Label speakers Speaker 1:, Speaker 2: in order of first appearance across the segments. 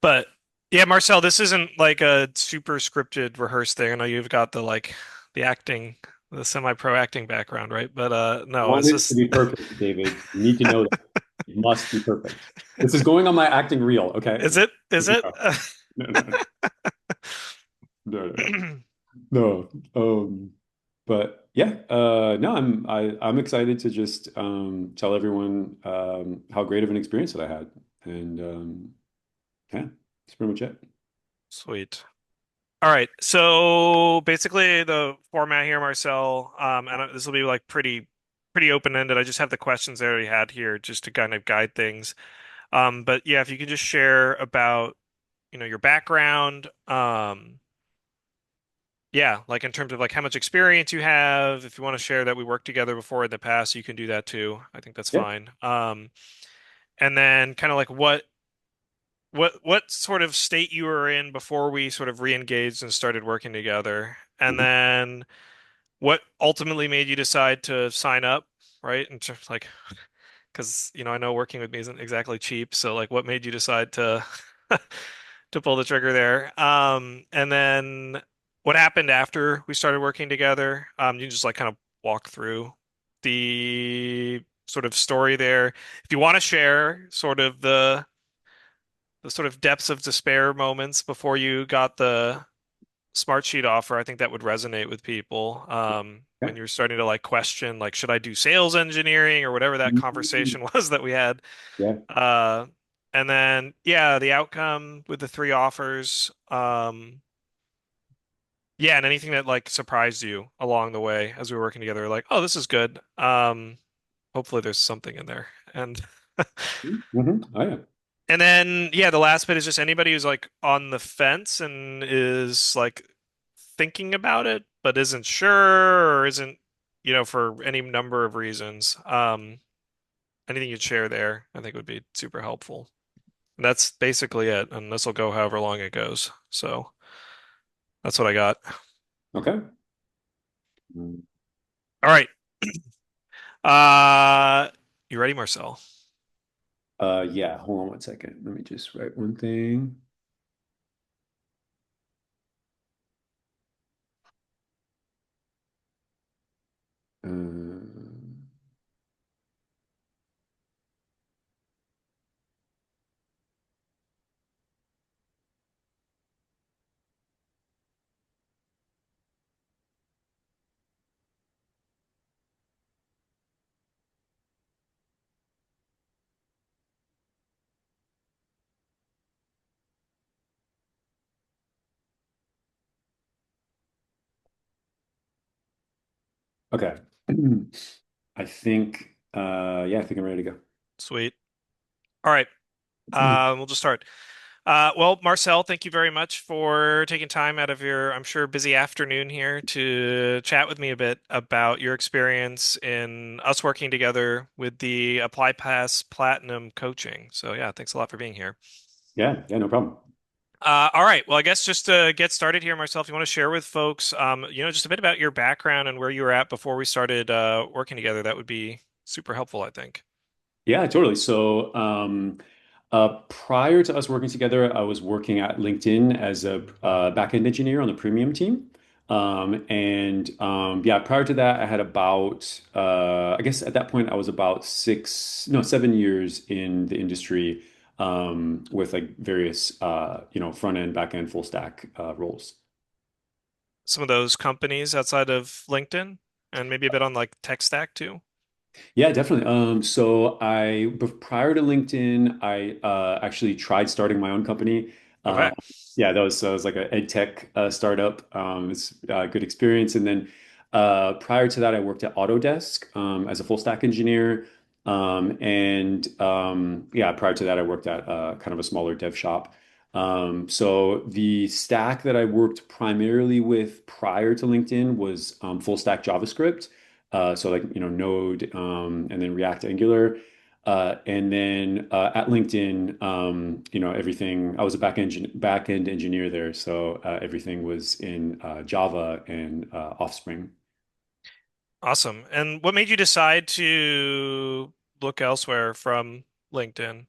Speaker 1: But yeah, Marcel, this isn't like a super scripted rehearsed thing. I know you've got the like the acting, the semi-pro acting background, right? But no,
Speaker 2: Want
Speaker 1: it's
Speaker 2: it to
Speaker 1: just
Speaker 2: be perfect, David. You need to know that it must be perfect. This is going on my acting reel, okay?
Speaker 1: is it? Is it?
Speaker 2: No, no, no, no, no, no. No. But yeah, no, I'm excited to just tell everyone how great of an experience that I had. And yeah, that's pretty much it.
Speaker 1: Sweet. All right. So basically the format here, Marcel, and this will be like pretty open-ended. I just have the questions I already had here just to kind of guide things. But yeah, if you could just share about, your background, yeah, like in terms of like how much experience you have. If you want to share that we worked together before in the past, you can do that too. I think that's
Speaker 2: Yeah.
Speaker 1: fine. And then kind of like what sort of state you were in before we sort of re-engaged and started working together. And
Speaker 2: Mhm.
Speaker 1: then what ultimately made you decide to sign up, right? And just like, because I know working with me isn't exactly cheap, so like, what made you decide to to pull the trigger there? And then what happened after we started working together? You just like kind of walk through the sort of story there. If you want to share sort of the sort of depths of despair moments before you got the Smartsheet offer, I think that would resonate with people. When
Speaker 2: Okay.
Speaker 1: you're starting to like question, like, should I do sales engineering or whatever that
Speaker 2: Mhm.
Speaker 1: conversation was that we had.
Speaker 2: Yeah.
Speaker 1: Uh, and then, yeah, the outcome with the three offers. Yeah, and anything that like surprised you along the way as we were working together, like, oh, this is good. Hopefully there's something in there. And
Speaker 2: Oh yeah.
Speaker 1: and then, yeah, the last bit is just anybody who's like on the fence and is like thinking about it, but isn't sure or isn't, for any number of reasons. Anything you'd share there, I think would be super helpful. And that's basically it. And this will go however long it goes. So that's what I got.
Speaker 2: Okay.
Speaker 1: All right. Uh, you ready, Marcel?
Speaker 2: Yeah, hold on one second. Let me just write one thing. Um, okay. I think I'm ready to
Speaker 1: Sweet. All right.
Speaker 2: go.
Speaker 1: We'll just start. Well, Marcel, thank you very much for taking time out of your, I'm sure, busy afternoon here to chat with me a bit about your experience in us working together with the ApplyPass Platinum coaching. So, yeah, thanks a lot for being here.
Speaker 2: Yeah, yeah, no problem.
Speaker 1: All right. Well, I guess just to get started here, Marcel, if you want to share with folks, just a bit about your background and where you were at before we started working together, that would be super helpful, I think.
Speaker 2: Yeah, totally. So, prior to us working together, I was working at LinkedIn as a backend engineer on the premium team. Yeah, prior to that, I had about, I guess at that point, I was about 7 years in the industry with like various, front end, back end, full stack roles.
Speaker 1: Some of those companies outside of LinkedIn and maybe a bit on like tech stack too.
Speaker 2: Yeah, definitely. Prior to LinkedIn, I actually tried starting my own company.
Speaker 1: Okay.
Speaker 2: Yeah, that was like an ed tech startup. It's a good experience. And then prior to that, I worked at Autodesk as a full stack engineer. Yeah, prior to that, I worked at kind of a smaller dev shop. So the stack that I worked primarily with prior to LinkedIn was full stack JavaScript. So like, Node, and then React Angular. And then at LinkedIn, everything, I was a back end engineer there. So everything was in Java and Offspring.
Speaker 1: Awesome. And what made you decide to look elsewhere from LinkedIn?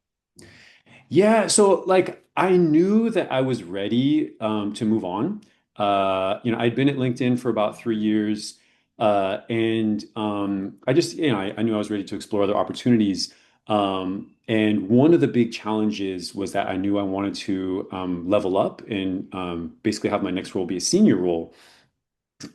Speaker 2: Yeah, so like I knew that I was ready to move on. I'd been at LinkedIn for about 3 years, and I just, I knew I was ready to explore other opportunities. And one of the big challenges was that I knew I wanted to level up and basically have my next role be a senior role.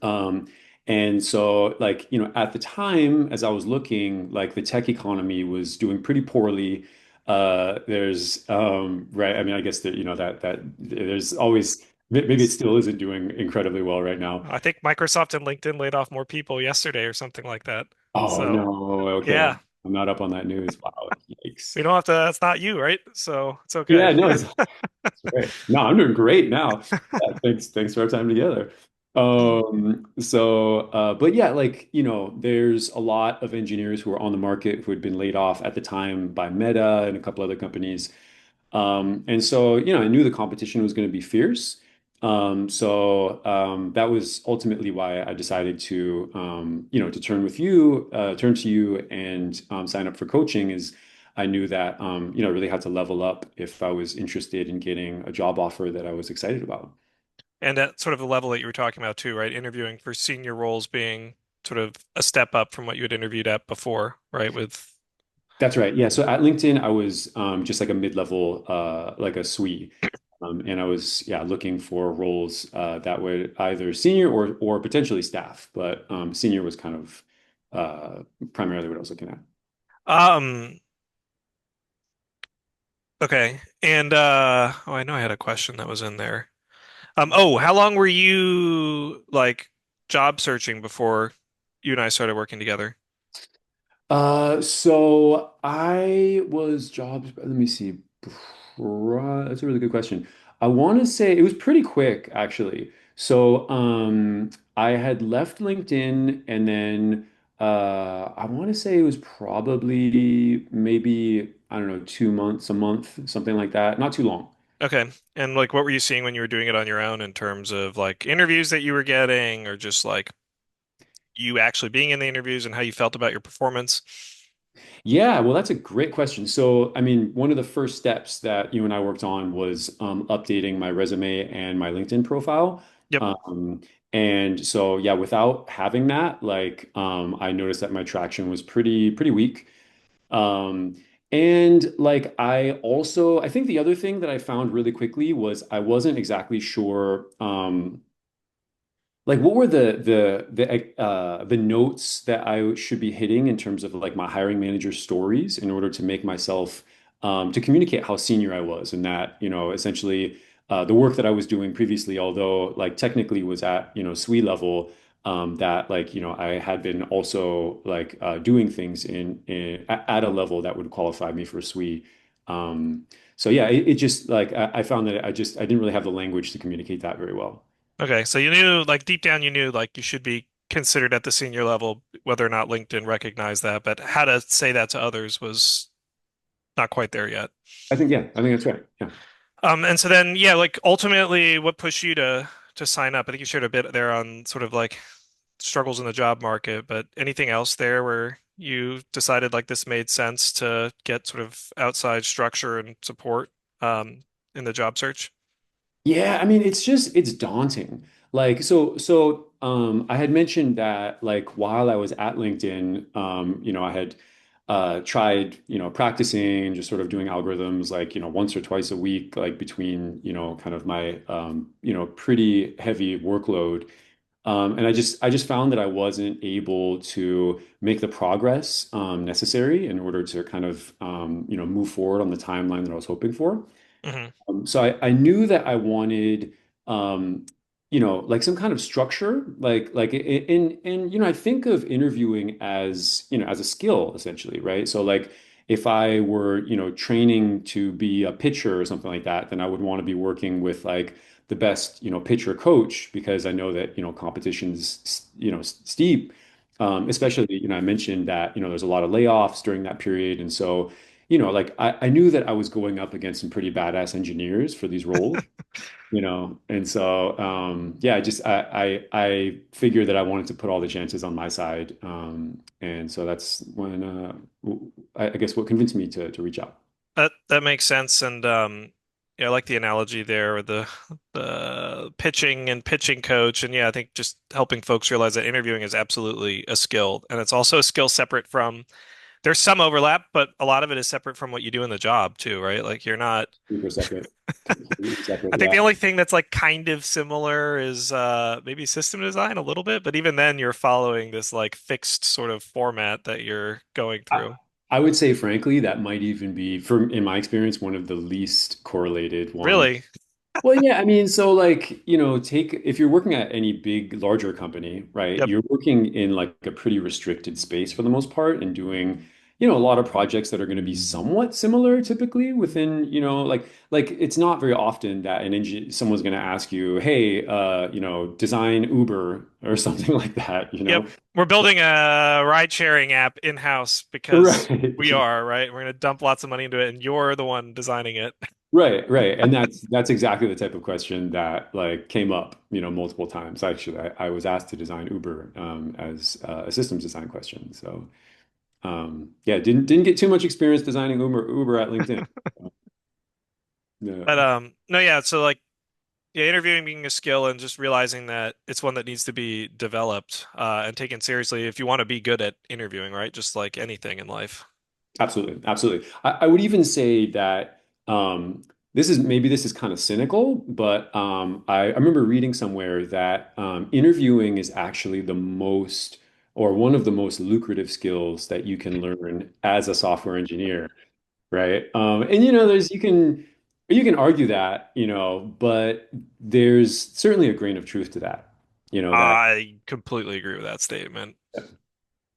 Speaker 2: Um, and so, like, at the time, as I was looking, like the tech economy was doing pretty poorly. Right. I mean, I guess that, that there's always, maybe it still isn't doing incredibly well right now.
Speaker 1: I think Microsoft and LinkedIn laid off more people yesterday or something like that.
Speaker 2: Oh,
Speaker 1: So,
Speaker 2: no. Okay.
Speaker 1: yeah,
Speaker 2: I'm not up on that news. Wow. Yikes.
Speaker 1: we don't have to, that's not you, right? So it's okay.
Speaker 2: Yeah, no, it's great. No, I'm doing great now. Yeah, thanks for our time together. But yeah, like, there's a lot of engineers who are on the market who had been laid off at the time by Meta and a couple other companies. And so, I knew the competition was going to be fierce. That was ultimately why I decided to, to turn to you and sign up for coaching is I knew that, I really had to level up if I was interested in getting a job offer that I was excited about.
Speaker 1: And at sort of the level that you were talking about too, right? Interviewing for senior roles being sort of a step up from what you had interviewed at before, right? With,
Speaker 2: That's right. Yeah. So at LinkedIn, I was just like a mid-level, like a SWE. And I was, yeah, looking for roles that would either senior or potentially staff, but senior was kind of primarily what I was looking at.
Speaker 1: um, okay. And oh, I know I had a question that was in there. Oh, how long were you like job searching before you and I started working together?
Speaker 2: So I was jobs, let me see. That's a really good question. I want to say it was pretty quick, actually. I had left LinkedIn and then I want to say it was probably maybe, I don't know, 2 months, a month, something like that. Not too long.
Speaker 1: Okay. And like what were you seeing when you were doing it on your own in terms of like interviews that you were getting or just like you actually being in the interviews and how you felt about your performance?
Speaker 2: Yeah, well, that's a great question. So, I mean, one of the first steps that you and I worked on was updating my resume and my LinkedIn profile.
Speaker 1: Yep.
Speaker 2: Um, and so, yeah, without having that, like, I noticed that my traction was pretty weak. Um, and like, I think the other thing that I found really quickly was I wasn't exactly sure. Like, what were the notes that I should be hitting in terms of like my hiring manager stories in order to make myself to communicate how senior I was and that, essentially the work that I was doing previously, although like technically was at, SWE level, that like, I had been also like doing things at a level that would qualify me for SWE. Um, so yeah, it just like I found that I didn't really have the language to communicate that very well.
Speaker 1: Okay. So you knew like deep down you knew like you should be considered at the senior level, whether or not LinkedIn recognized that, but how to say that to others was not quite there yet.
Speaker 2: I think that's right. Yeah.
Speaker 1: And so then, yeah, like ultimately, what pushed you to sign up? I think you shared a bit there on sort of like struggles in the job market, but anything else there where you decided like this made sense to get sort of outside structure and support in the job search?
Speaker 2: Yeah, I mean, it's daunting. Like, I had mentioned that like while I was at LinkedIn, I had tried, practicing, just sort of doing algorithms like, once or twice a week, like between, kind of my pretty heavy workload. And I just found that I wasn't able to make the progress necessary in order to kind of move forward on the timeline that I was hoping for.
Speaker 1: Hmm.
Speaker 2: So I knew that I wanted, um, like some kind of structure, I think of interviewing as, as a skill essentially, right? So like if I were, training to be a pitcher or something like that, then I would want to be working with like the best, pitcher coach because I know that, competition's, steep. Especially, I mentioned that, there's a lot of layoffs during that period. And so, like I knew that I was going up against some pretty badass engineers for these roles, and so yeah, I figured that I wanted to put all the chances on my side, and so that's when I guess what convinced me to reach out.
Speaker 1: That makes sense. And Yeah, I like the analogy there, with the pitching and pitching coach, and yeah, I think just helping folks realize that interviewing is absolutely a skill, and it's also a skill separate from. There's some overlap, but a lot of it is separate from what you do in the job too, right? Like you're not.
Speaker 2: Super separate, completely separate.
Speaker 1: I think
Speaker 2: Yeah,
Speaker 1: the only thing that's like kind of similar is maybe system design a little bit, but even then you're following this like fixed sort of format that you're going
Speaker 2: I,
Speaker 1: through.
Speaker 2: I would say, frankly, that might even be, from in my experience, one of the least correlated ones.
Speaker 1: Really?
Speaker 2: Well, yeah, I mean, so like, take if you're working at any big, larger company, right?
Speaker 1: Yep.
Speaker 2: You're working in like a pretty restricted space for the most part and doing, a lot of projects that are going to be somewhat similar typically within, like it's not very often that someone's going to ask you, hey, design Uber or something like that,
Speaker 1: Yep. We're building a ride sharing app in-house because we
Speaker 2: Right.
Speaker 1: are, right? We're going to dump lots of money into it and you're the one designing it.
Speaker 2: Right, right. And that's exactly the type of question that like came up, multiple times. Actually, I was asked to design Uber as a systems design question. So yeah, didn't get too much experience designing Uber at LinkedIn. Yeah,
Speaker 1: But no, yeah, so like yeah, interviewing being a skill and just realizing that it's one that needs to be developed and taken seriously if you want to be good at interviewing, right? Just like anything in life.
Speaker 2: absolutely, absolutely. I would even say that this is kind of cynical, but I remember reading somewhere that interviewing is actually the most or one of the most lucrative skills that you can learn as a software engineer. Right. And there's you can argue that, but there's certainly a grain of truth to that. That
Speaker 1: I completely agree with that statement.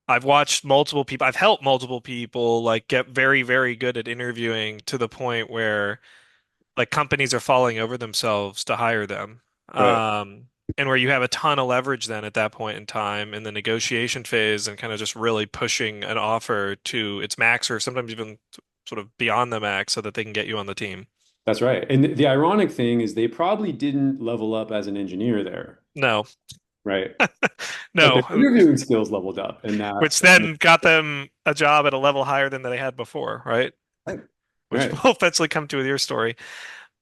Speaker 1: I've watched multiple people, I've helped multiple people like get very, very good at interviewing to the point where like companies are falling over themselves to hire them.
Speaker 2: right.
Speaker 1: And where you have a ton of leverage then at that point in time in the negotiation phase and kind of just really pushing an offer to its max or sometimes even sort of beyond the max so that they can get you on the team.
Speaker 2: That's right. And the ironic thing is they probably didn't level up as an engineer there,
Speaker 1: No,
Speaker 2: right? But
Speaker 1: no,
Speaker 2: their interviewing skills leveled up, and
Speaker 1: which then got them a job at a level higher than they had before, right?
Speaker 2: right.
Speaker 1: Which
Speaker 2: Right.
Speaker 1: will eventually come to with your story.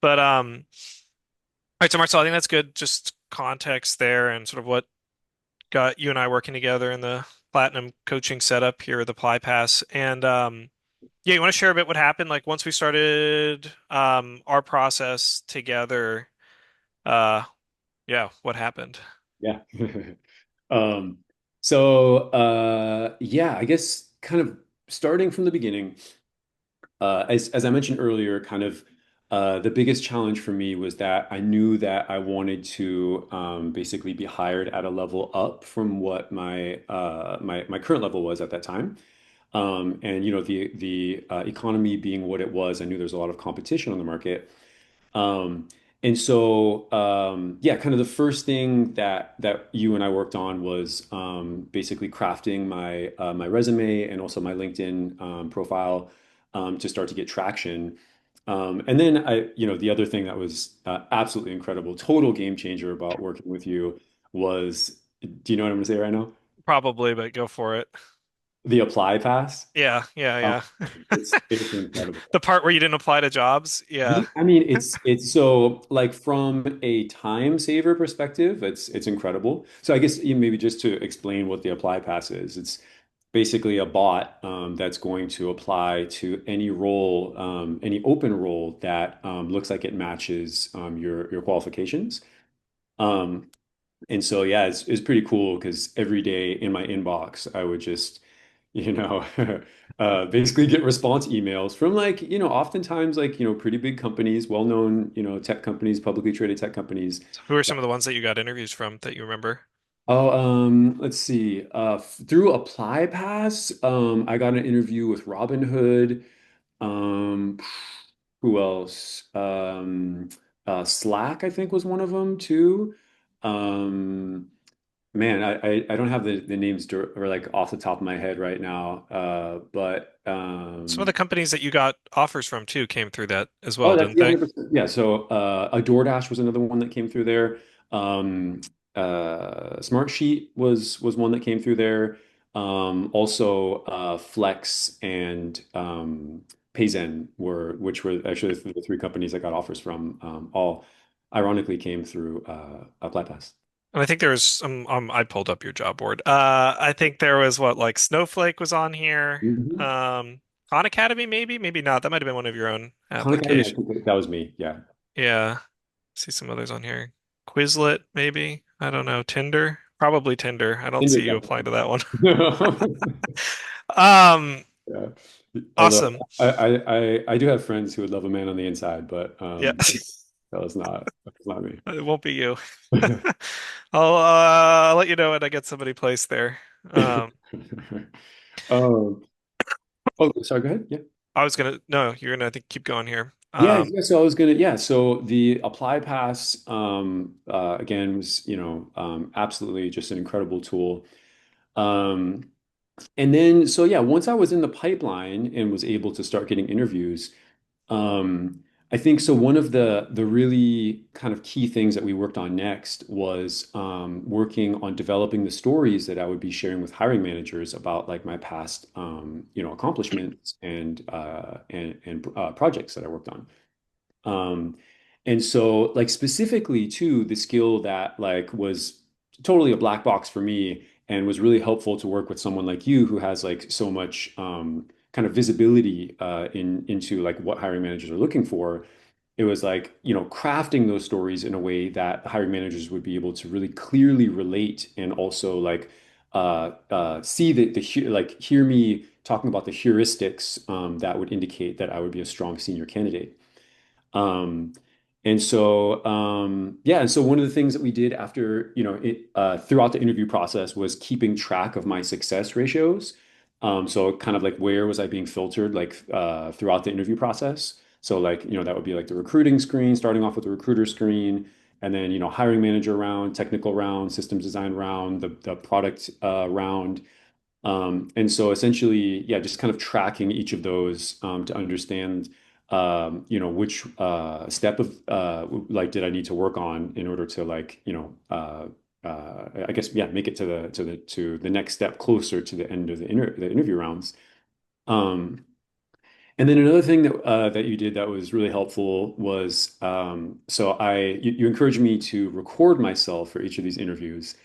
Speaker 1: But all right, so Marcel, I think that's good. Just context there and sort of what got you and I working together in the platinum coaching setup here with ApplyPass. And yeah, you want to share a bit what happened? Like once we started our process together, uh yeah, what happened?
Speaker 2: Yeah. Um, so yeah, I guess kind of starting from the beginning. As I mentioned earlier, kind of the biggest challenge for me was that I knew that I wanted to basically be hired at a level up from what my current level was at that time. And the economy being what it was, I knew there's a lot of competition on the market. Um, and so, yeah, kind of the first thing that you and I worked on was basically crafting my resume and also my LinkedIn profile to start to get traction. And then the other thing that was absolutely incredible, total game changer about working with you was, do you know what I'm going to say right now?
Speaker 1: Probably, but go for it.
Speaker 2: The apply pass.
Speaker 1: Yeah, yeah,
Speaker 2: Um,
Speaker 1: yeah.
Speaker 2: it's incredible.
Speaker 1: The part where you didn't apply to jobs, yeah.
Speaker 2: I mean, it's so like from a time saver perspective, it's incredible. So I guess maybe just to explain what the apply pass is, it's basically a bot that's going to apply to any role, any open role that looks like it matches your qualifications. Um, and so, yeah, it's pretty cool because every day in my inbox, I would just, you know, basically get response emails from like, oftentimes like, pretty big companies, well-known, tech companies, publicly traded tech companies.
Speaker 1: So who are some of the ones that you got interviews from that you remember?
Speaker 2: Oh, let's see. Through ApplyPass, I got an interview with Robinhood. Um, who else? Slack, I think, was one of them too. Um, Man, I don't have the names or like off the top of my head right now. But
Speaker 1: Some of the companies that you got offers from too came through that as
Speaker 2: oh,
Speaker 1: well,
Speaker 2: that's
Speaker 1: didn't
Speaker 2: the
Speaker 1: they?
Speaker 2: 100%. Yeah. So a DoorDash was another one that came through there. Um, Smartsheet was one that came through there. Also Flex and Payzen which were actually the three companies I got offers from, all ironically came through ApplyPass.
Speaker 1: And I think there was some, I pulled up your job board. I think there was what, like Snowflake was on here.
Speaker 2: Mhm.
Speaker 1: Khan Academy, maybe, maybe not. That might have been one of your own
Speaker 2: Khan Academy, I
Speaker 1: application.
Speaker 2: think that was me. Yeah.
Speaker 1: Yeah. See some others on here. Quizlet, maybe. I don't know. Tinder, probably Tinder. I don't
Speaker 2: Tinder,
Speaker 1: see you applying
Speaker 2: definitely.
Speaker 1: to that one. Um,
Speaker 2: Yeah. Although
Speaker 1: awesome.
Speaker 2: I do have friends who would love a man on the inside, but
Speaker 1: Yeah,
Speaker 2: that was not me.
Speaker 1: it won't be you. I'll let you know when I get somebody placed there. Um,
Speaker 2: Um, oh, sorry, go ahead. Yeah.
Speaker 1: I was gonna, no, you're gonna, I think, keep going here.
Speaker 2: Yeah, so I was gonna, yeah, so the Apply Pass, again, was, absolutely just an incredible tool. Um, and then, so yeah, once I was in the pipeline and was able to start getting interviews, Um, I think so. One of the really kind of key things that we worked on next was working on developing the stories that I would be sharing with hiring managers about like my past accomplishments and projects that I worked on. Um, and so like specifically to the skill that like was totally a black box for me and was really helpful to work with someone like you who has like so much kind of visibility into like what hiring managers are looking for. It was like, crafting those stories in a way that the hiring managers would be able to really clearly relate and also like see like hear me talking about the heuristics that would indicate that I would be a strong senior candidate. Um, and so one of the things that we did after, throughout the interview process was keeping track of my success ratios. So kind of like where was I being filtered, like throughout the interview process. So like, that would be like the recruiting screen, starting off with the recruiter screen, and then, hiring manager round, technical round, systems design round, the product round. And so essentially, yeah, just kind of tracking each of those to understand, which step of like did I need to work on in order to like, I guess, yeah, make it to the next step closer to the end of the interview rounds. Um, and then another thing that you did that was really helpful was so you encouraged me to record myself for each of these interviews.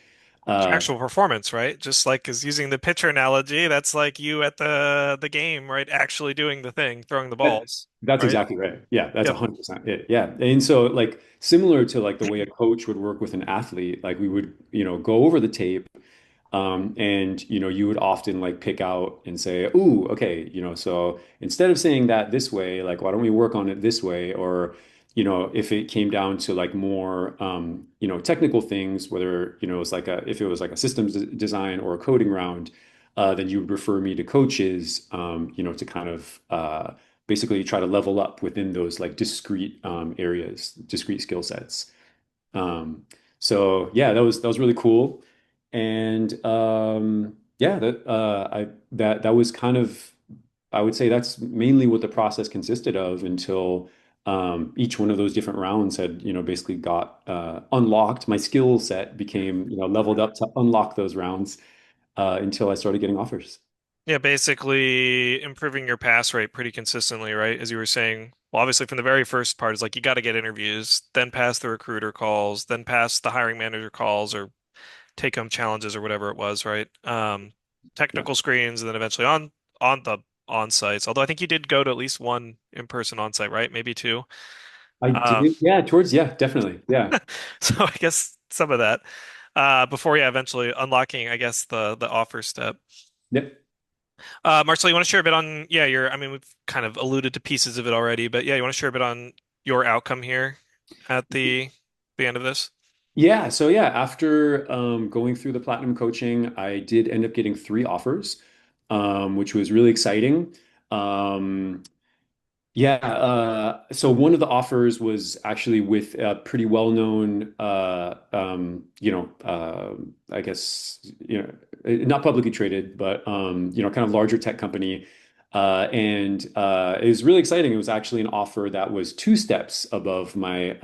Speaker 2: Uh,
Speaker 1: Actual performance, right? Just like is using the pitcher analogy, that's like you at the game, right? Actually doing the thing, throwing the
Speaker 2: That-
Speaker 1: balls,
Speaker 2: That's
Speaker 1: right?
Speaker 2: exactly right. Yeah, that's
Speaker 1: Yep.
Speaker 2: 100% it. Yeah. And so like similar to like the way a coach would work with an athlete, like we would, go over the tape. And you would often like pick out and say, "Ooh, okay, so instead of saying that this way, like why don't we work on it this way?" Or, if it came down to like more technical things, whether, it's like if it was like a systems design or a coding round, then you would refer me to coaches, to kind of basically try to level up within those like discrete areas, discrete skill sets. Um, so yeah, that was really cool. And yeah, that was kind of, I would say that's mainly what the process consisted of until each one of those different rounds had, basically got unlocked. My skill set became, leveled up to unlock those rounds until I started getting offers.
Speaker 1: Yeah, basically improving your pass rate pretty consistently, right? As you were saying, well, obviously from the very first part is like you got to get interviews, then pass the recruiter calls, then pass the hiring manager calls or take home challenges or whatever it was, right?
Speaker 2: Yeah,
Speaker 1: Technical screens and then eventually on the on sites. Although I think you did go to at least one in-person on site, right? Maybe two.
Speaker 2: I
Speaker 1: Um,
Speaker 2: did. Yeah, yeah, definitely. Yeah.
Speaker 1: so I guess some of that. Before, yeah, eventually unlocking, I guess, the offer step.
Speaker 2: Yep.
Speaker 1: Marcel, you want to share a bit on, yeah, I mean, we've kind of alluded to pieces of it already, but yeah, you want to share a bit on your outcome here at the end of this?
Speaker 2: Yeah, so yeah, after going through the platinum coaching, I did end up getting three offers, which was really exciting. Um, yeah, so one of the offers was actually with a pretty well-known, I guess, not publicly traded, but kind of larger tech company. And it was really exciting. It was actually an offer that was two steps above my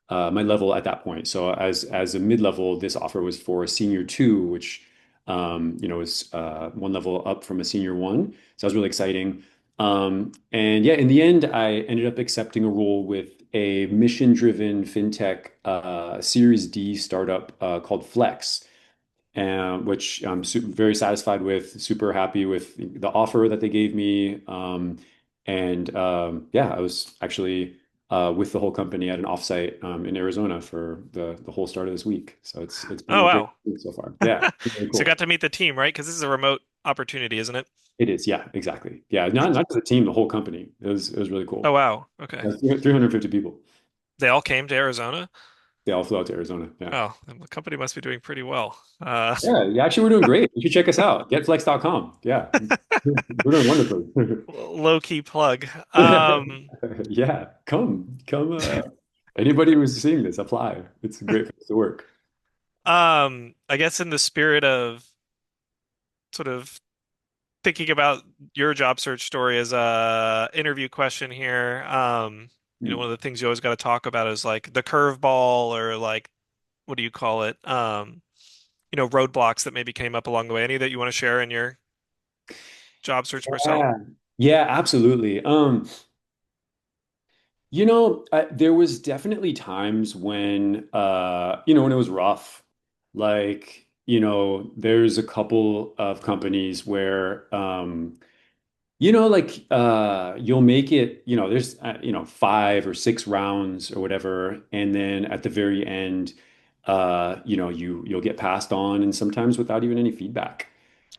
Speaker 2: level at that point. So as a mid-level, this offer was for a senior two, which was one level up from a senior one. So that was really exciting. And yeah, in the end, I ended up accepting a role with a mission-driven fintech Series D startup called Flex, which I'm very satisfied with, super happy with the offer that they gave me. And yeah, I was actually with the whole company at an offsite in Arizona for the whole start of this week. So it's been
Speaker 1: Oh
Speaker 2: a great
Speaker 1: wow.
Speaker 2: week so far. Yeah, very
Speaker 1: So you got
Speaker 2: cool.
Speaker 1: to meet the team, right? Because this is a remote opportunity, isn't it?
Speaker 2: It is. Yeah, exactly. Yeah, not just the team, the whole company. It was really
Speaker 1: Oh
Speaker 2: cool.
Speaker 1: wow. Okay.
Speaker 2: That's 350 people.
Speaker 1: They all came to Arizona.
Speaker 2: They all flew out to Arizona. Yeah.
Speaker 1: Oh, then the company must be doing pretty well.
Speaker 2: Yeah, actually, we're doing great. You should check us out. Getflex.com. Yeah, we're doing wonderfully.
Speaker 1: low key plug.
Speaker 2: Yeah, come. Anybody who's seeing this, apply. It's a great place to work.
Speaker 1: I guess in the spirit of sort of thinking about your job search story as a interview question here,
Speaker 2: Hmm.
Speaker 1: one of the things you always got to talk about is like the curveball or like what do you call it? Roadblocks that maybe came up along the way. Any that you want to share in your job search, Marcel?
Speaker 2: Yeah, yeah, absolutely. There was definitely times when, when it was rough. Like, there's a couple of companies where, you'll make it, there's, 5 or 6 rounds or whatever, and then at the very end, you'll get passed on, and sometimes without even any feedback.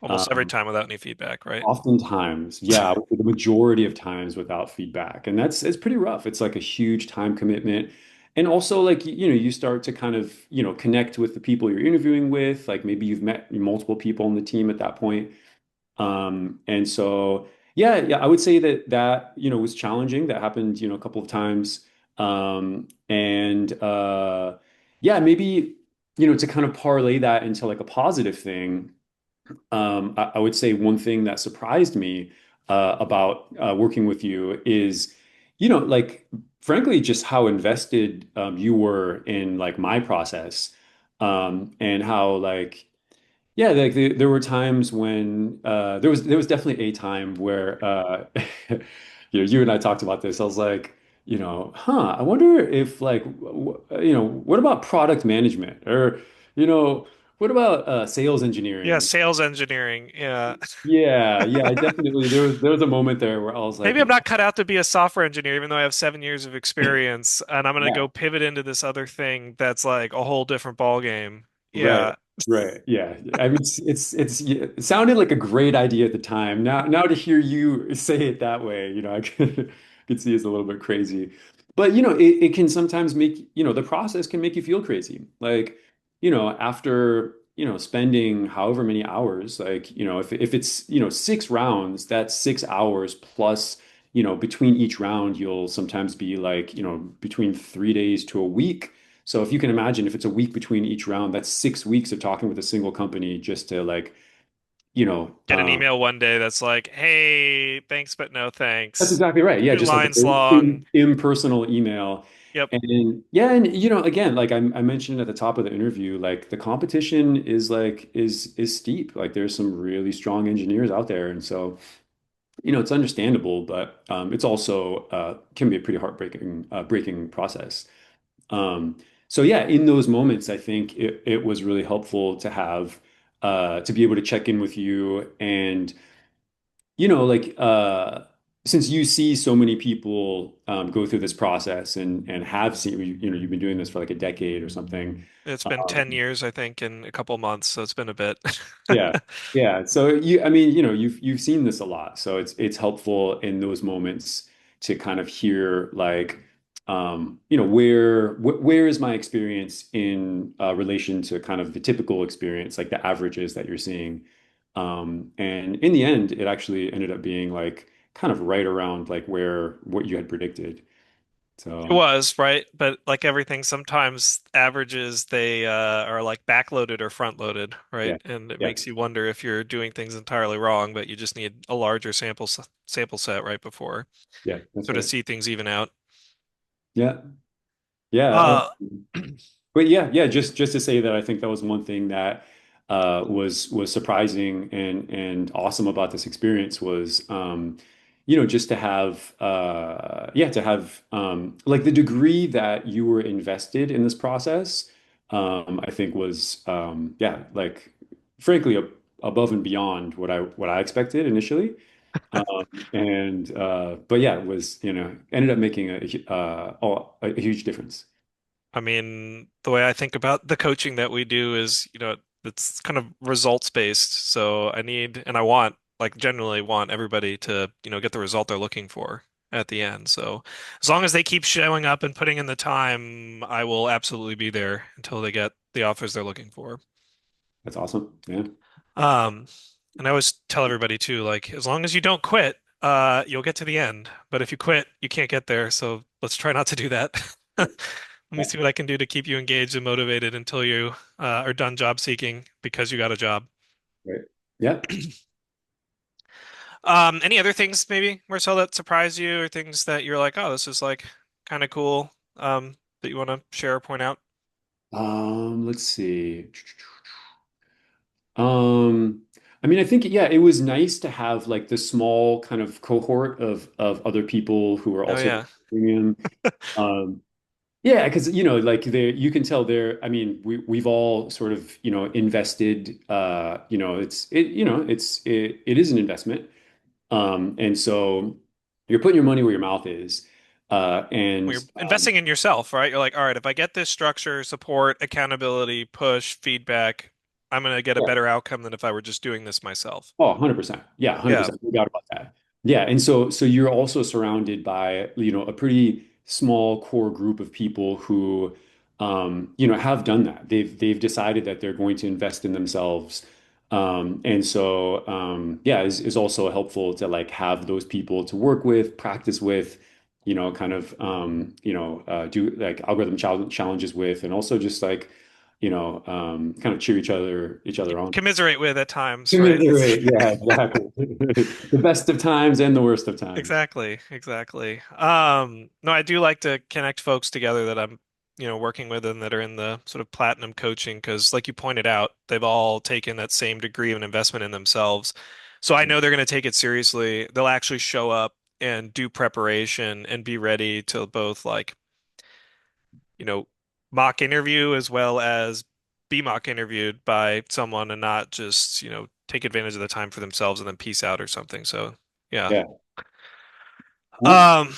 Speaker 1: Almost every
Speaker 2: Um,
Speaker 1: time without any feedback, right?
Speaker 2: Oftentimes, yeah, the majority of times without feedback. And it's pretty rough. It's like a huge time commitment. And also like you start to kind of, connect with the people you're interviewing with. Like maybe you've met multiple people on the team at that point. And so yeah, I would say that was challenging. That happened, a couple of times. And yeah, maybe, to kind of parlay that into like a positive thing. I would say one thing that surprised me about working with you is, like, frankly, just how invested you were in like my process, and how like, yeah, like there were times when there was definitely a time where you and I talked about this. I was like, I wonder if like, what about product management or, you know, what about sales
Speaker 1: Yeah,
Speaker 2: engineering?
Speaker 1: sales engineering. Yeah.
Speaker 2: Yeah, I definitely there was a moment there where I was like,
Speaker 1: Maybe I'm not cut out to be a software engineer, even though I have 7 years of experience, and I'm gonna
Speaker 2: yeah.
Speaker 1: go pivot into this other thing that's like a whole different ball game.
Speaker 2: Right,
Speaker 1: Yeah.
Speaker 2: right. Yeah. I mean, yeah, it sounded like a great idea at the time. Now to hear you say it that way, I could see it's a little bit crazy. But it can sometimes make, the process can make you feel crazy. Like, after, spending however many hours, like, if it's, 6 rounds, that's 6 hours plus, between each round, you'll sometimes be like, between 3 days to a week. So if you can imagine, if it's a week between each round, that's 6 weeks of talking with a single company just to like, you know,
Speaker 1: Get an
Speaker 2: um,
Speaker 1: email one day that's like, "Hey, thanks, but no
Speaker 2: that's
Speaker 1: thanks."
Speaker 2: exactly right. Yeah,
Speaker 1: Two
Speaker 2: just like a
Speaker 1: lines
Speaker 2: very
Speaker 1: long.
Speaker 2: impersonal email.
Speaker 1: Yep.
Speaker 2: And yeah, and again, like I mentioned at the top of the interview, like the competition is like is steep. Like there's some really strong engineers out there, and so it's understandable, but it's also can be a pretty heartbreaking breaking process. Um, so yeah, in those moments, I think it was really helpful to have to be able to check in with you and like since you see so many people go through this process and have seen you've been doing this for like a decade or something.
Speaker 1: It's been 10
Speaker 2: Um,
Speaker 1: years, I think, in a couple months, so it's been a bit.
Speaker 2: Yeah. Yeah. So I mean, you've seen this a lot. So it's helpful in those moments to kind of hear like, where is my experience in relation to kind of the typical experience, like the averages that you're seeing. And in the end, it actually ended up being like kind of right around like where what you had predicted.
Speaker 1: It
Speaker 2: So
Speaker 1: was, right? But like everything, sometimes averages they are like backloaded or front loaded, right?
Speaker 2: yeah.
Speaker 1: And it
Speaker 2: Yeah.
Speaker 1: makes you wonder if you're doing things entirely wrong, but you just need a larger sample set right before
Speaker 2: Yeah, that's
Speaker 1: sort of
Speaker 2: right.
Speaker 1: see things even out.
Speaker 2: Yeah. Yeah.
Speaker 1: Uh
Speaker 2: But yeah, just to say that I think that was one thing that was surprising and awesome about this experience was, just to have yeah, to have like the degree that you were invested in this process, I think was yeah, like frankly above and beyond what I expected initially. And but yeah, it was, ended up making a huge difference.
Speaker 1: I mean, the way I think about the coaching that we do is, it's kind of results based. So I need and I want, like, generally want everybody to, get the result they're looking for at the end. So as long as they keep showing up and putting in the time, I will absolutely be there until they get the offers they're looking for.
Speaker 2: That's awesome. Yeah.
Speaker 1: Um, and I always tell everybody too, like, as long as you don't quit, you'll get to the end. But if you quit, you can't get there. So let's try not to do that. Let me
Speaker 2: Yeah.
Speaker 1: see what I can do to keep you engaged and motivated until you are done job seeking because you got a job.
Speaker 2: Right. Yeah.
Speaker 1: Any other things maybe, Marcel, that surprised you or things that you're like, oh, this is like kind of cool, that you want to share or point out?
Speaker 2: Let's see. Um, I mean, I think, yeah, it was nice to have like the small kind of cohort of other people who are
Speaker 1: Oh
Speaker 2: also
Speaker 1: yeah.
Speaker 2: premium. Um, yeah, because like you can tell they're, I mean, we've all sort of, invested, it is an investment. And so you're putting your money where your mouth is.
Speaker 1: Well,
Speaker 2: And
Speaker 1: you're investing in yourself, right? You're like, all right, if I get this structure, support, accountability, push, feedback, I'm gonna get a
Speaker 2: yeah.
Speaker 1: better outcome than if I were just doing this myself.
Speaker 2: Oh, 100%. Yeah,
Speaker 1: Yeah.
Speaker 2: 100%. No doubt about that. Yeah, and so you're also surrounded by, a pretty small core group of people who have done that. They've decided that they're going to invest in themselves. And so yeah, is also helpful to like have those people to work with, practice with, kind of do like algorithm challenges with, and also just like, kind of cheer each other on.
Speaker 1: Commiserate with at times, right? It's
Speaker 2: Commiserate. Yeah, exactly. The best of times and the worst of times.
Speaker 1: exactly, exactly. No, I do like to connect folks together that I'm, working with and that are in the sort of platinum coaching because, like you pointed out, they've all taken that same degree of an investment in themselves. So I know they're going to take it seriously. They'll actually show up and do preparation and be ready to both like, you know, mock interview as well as be mock interviewed by someone and not just, take advantage of the time for themselves and then peace out or something. So yeah.
Speaker 2: Yeah. Yeah,
Speaker 1: Um,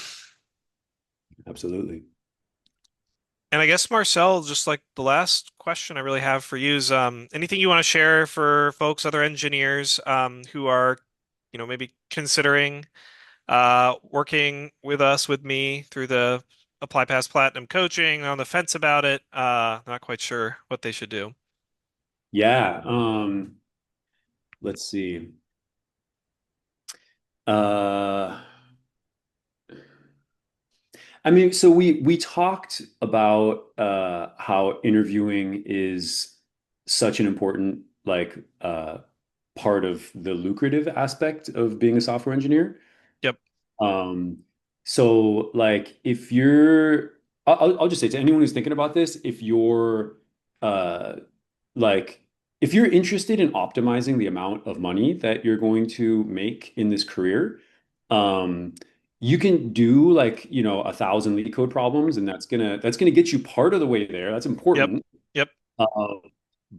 Speaker 2: absolutely.
Speaker 1: and I guess Marcel, just like the last question I really have for you is anything you want to share for folks, other engineers who are, maybe considering working with us, with me through the ApplyPass Platinum coaching, on the fence about it, not quite sure what they should do.
Speaker 2: Yeah. Let's see. Uh, I mean, so we talked about how interviewing is such an important like part of the lucrative aspect of being a software engineer.
Speaker 1: Yep.
Speaker 2: Um, so like if you're, I'll just say to anyone who's thinking about this, if you're uh like if you're interested in optimizing the amount of money that you're going to make in this career, um, you can do like, 1,000 lead code problems, and that's gonna get you part of the way there. That's
Speaker 1: Yep.
Speaker 2: important.
Speaker 1: Yep.
Speaker 2: Uh,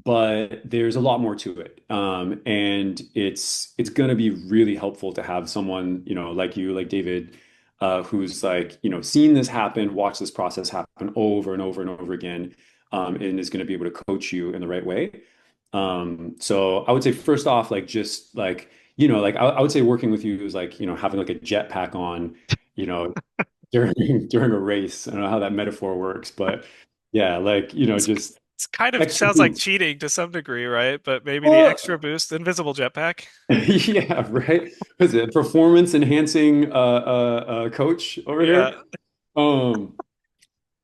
Speaker 2: but there's a lot more to it. And it's going to be really helpful to have someone, like you, like David, who's like, seen this happen, watched this process happen over and over and over again, and is going to be able to coach you in the right way. So I would say first off, like just like, like I would say working with you is like, having like a jetpack on, you know, during a race. I don't know how that metaphor works, but yeah, like, just
Speaker 1: It's kind of
Speaker 2: extra
Speaker 1: sounds like
Speaker 2: boost.
Speaker 1: cheating to some degree, right? But maybe the
Speaker 2: Well,
Speaker 1: extra boost, invisible jetpack.
Speaker 2: yeah, right. What's it? Performance enhancing coach over
Speaker 1: Yeah.
Speaker 2: here. Um,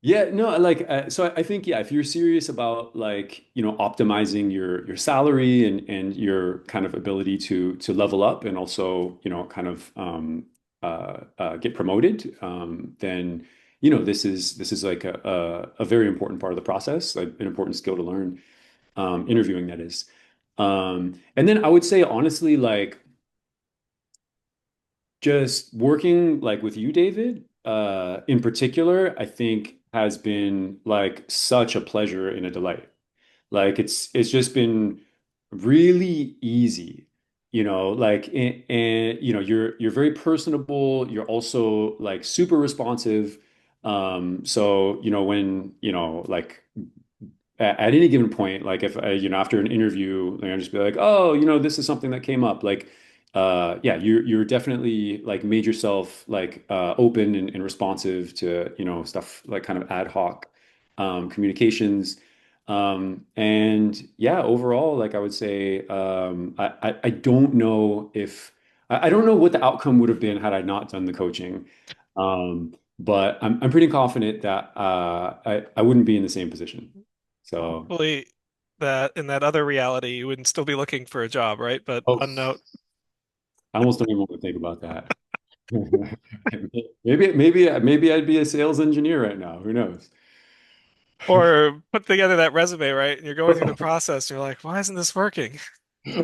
Speaker 2: yeah, no, like so I think yeah, if you're serious about like, optimizing your salary and your kind of ability to level up and also, kind of get promoted, then this is like a very important part of the process, like an important skill to learn, interviewing that is. And then I would say honestly, like just working like with you, David, in particular, I think has been like such a pleasure and a delight. Like it's just been really easy, like and you're very personable. You're also like super responsive. So when like at any given point, like if after an interview, like, I'll just be like, oh, this is something that came up. Like, yeah, you're definitely like made yourself like open and responsive to stuff like kind of ad hoc communications. And yeah, overall, like I would say, I don't know if I don't know what the outcome would have been had I not done the coaching. But I'm pretty confident that I wouldn't be in the same position. So,
Speaker 1: Hopefully that in that other reality you wouldn't still be looking for a job, right? But
Speaker 2: oh,
Speaker 1: unknown.
Speaker 2: I almost don't even want to think about that. Maybe I'd be a sales engineer right now. Who knows?
Speaker 1: Or put together that resume, right? And you're going through the process, and you're like, why isn't this working?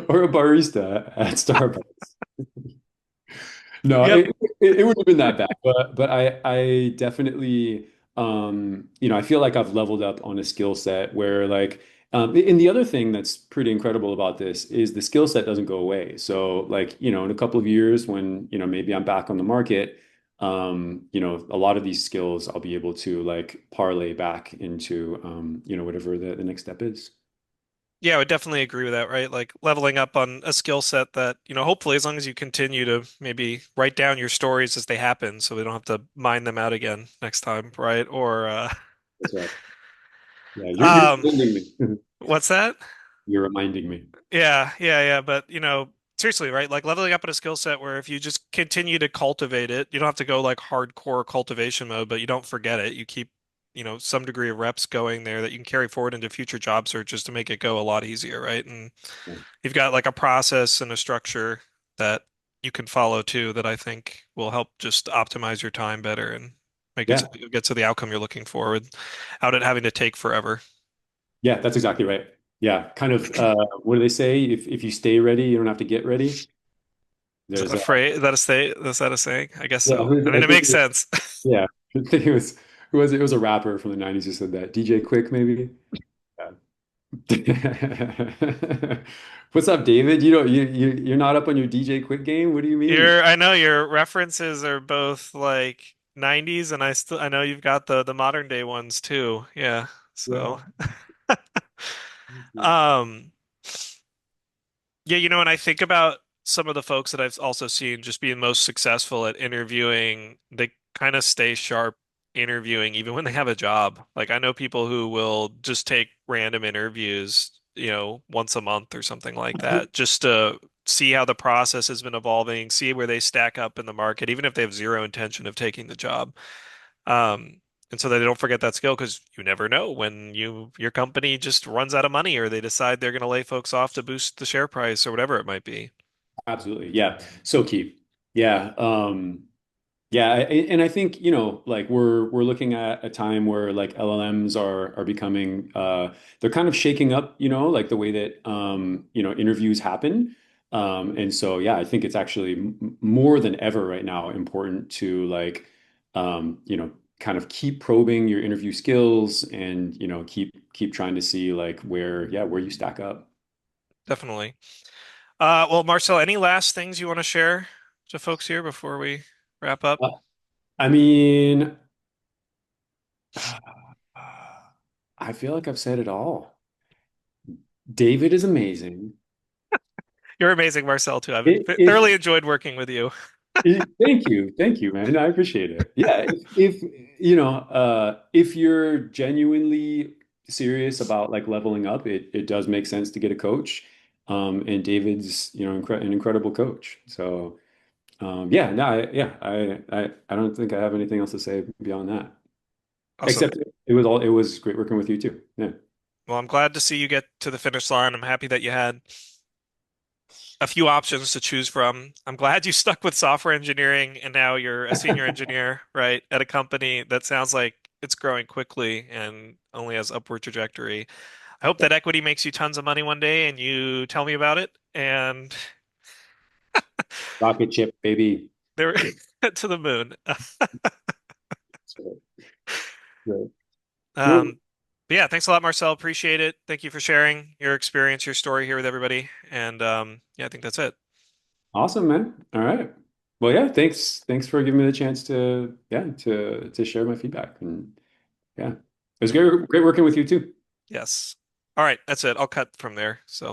Speaker 2: Or a barista at Starbucks. No,
Speaker 1: Yep.
Speaker 2: it wouldn't have been that bad, but I definitely I feel like I've leveled up on a skill set where like and the other thing that's pretty incredible about this is the skill set doesn't go away. So like, in a couple of years when, maybe I'm back on the market, a lot of these skills I'll be able to like parlay back into whatever the next step is.
Speaker 1: Yeah, I would definitely agree with that, right? Like leveling up on a skill set that, hopefully as long as you continue to maybe write down your stories as they happen so we don't have to mine them out again next time, right? Or
Speaker 2: That's right. Yeah, you're
Speaker 1: um
Speaker 2: reminding me.
Speaker 1: what's that?
Speaker 2: You're reminding me.
Speaker 1: Yeah. But seriously, right? Like leveling up in a skill set where if you just continue to cultivate it, you don't have to go like hardcore cultivation mode, but you don't forget it. You keep, some degree of reps going there that you can carry forward into future job searches to make it go a lot easier, right? And
Speaker 2: Yeah.
Speaker 1: you've got like a process and a structure that you can follow too that I think will help just optimize your time better and make it so
Speaker 2: Yeah.
Speaker 1: that you get to the outcome you're looking for without it having to take forever.
Speaker 2: Yeah, that's exactly right. Yeah, kind of what do they say? If you stay ready, you don't have to get ready.
Speaker 1: Is that
Speaker 2: There's
Speaker 1: a phrase? Is that a saying? I guess
Speaker 2: yeah,
Speaker 1: so. I
Speaker 2: I
Speaker 1: mean, it
Speaker 2: think
Speaker 1: makes sense.
Speaker 2: yeah. I think it was a rapper from the 90s who said that. DJ Quick maybe. Yeah. What's up, David? You're not up on your DJ Quick game? What do you mean?
Speaker 1: I know your references are both like 90s and I know you've got the modern day ones too. Yeah.
Speaker 2: Yeah.
Speaker 1: So, um yeah, and I think about some of the folks that I've also seen just being most successful at interviewing, they kind of stay sharp interviewing even when they have a job. Like I know people who will just take random interviews, once a month or something like that, just to see how the process has been evolving, see where they stack up in the market, even if they have zero intention of taking the job. Um, and so that they don't forget that skill because you never know when your company just runs out of money or they decide they're going to lay folks off to boost the share price or whatever it might be.
Speaker 2: Absolutely. Yeah. So key. Yeah. Yeah, and I think, like we're looking at a time where like LLMs are becoming they're kind of shaking up, like the way that interviews happen. And so yeah, I think it's actually more than ever right now important to like kind of keep probing your interview skills and keep trying to see like where you stack up.
Speaker 1: Definitely. Well, Marcel, any last things you want to share to folks here before we wrap up?
Speaker 2: Uh, I mean, I feel like I've said it all. David is amazing.
Speaker 1: You're amazing, Marcel, too. I've
Speaker 2: If
Speaker 1: thoroughly enjoyed working with you.
Speaker 2: thank you, man. I appreciate it. Yeah, if if you're genuinely serious about like leveling up, it does make sense to get a coach. And David's, an incredible coach. So, yeah, no, I don't think I have anything else to say beyond that.
Speaker 1: Awesome.
Speaker 2: Except it was great working with you too. Yeah.
Speaker 1: Well, I'm glad to see you get to the finish line. I'm happy that you had a few options to choose from. I'm glad you stuck with software engineering and now you're a senior engineer, right, at a company that sounds like it's growing quickly and only has upward trajectory. I hope that equity makes you tons of money one day and you tell me about it. And
Speaker 2: Rocket ship, baby.
Speaker 1: They were to the moon.
Speaker 2: So, yeah. Cool.
Speaker 1: Um, but yeah, thanks a lot, Marcel. Appreciate it. Thank you for sharing your experience, your story here with everybody. And yeah, I think that's it.
Speaker 2: Awesome, man. All right. Well, yeah, thanks for giving me the chance to to share my feedback. And yeah. It was great working with you too.
Speaker 1: Yes. All right, that's it. I'll cut from there. So.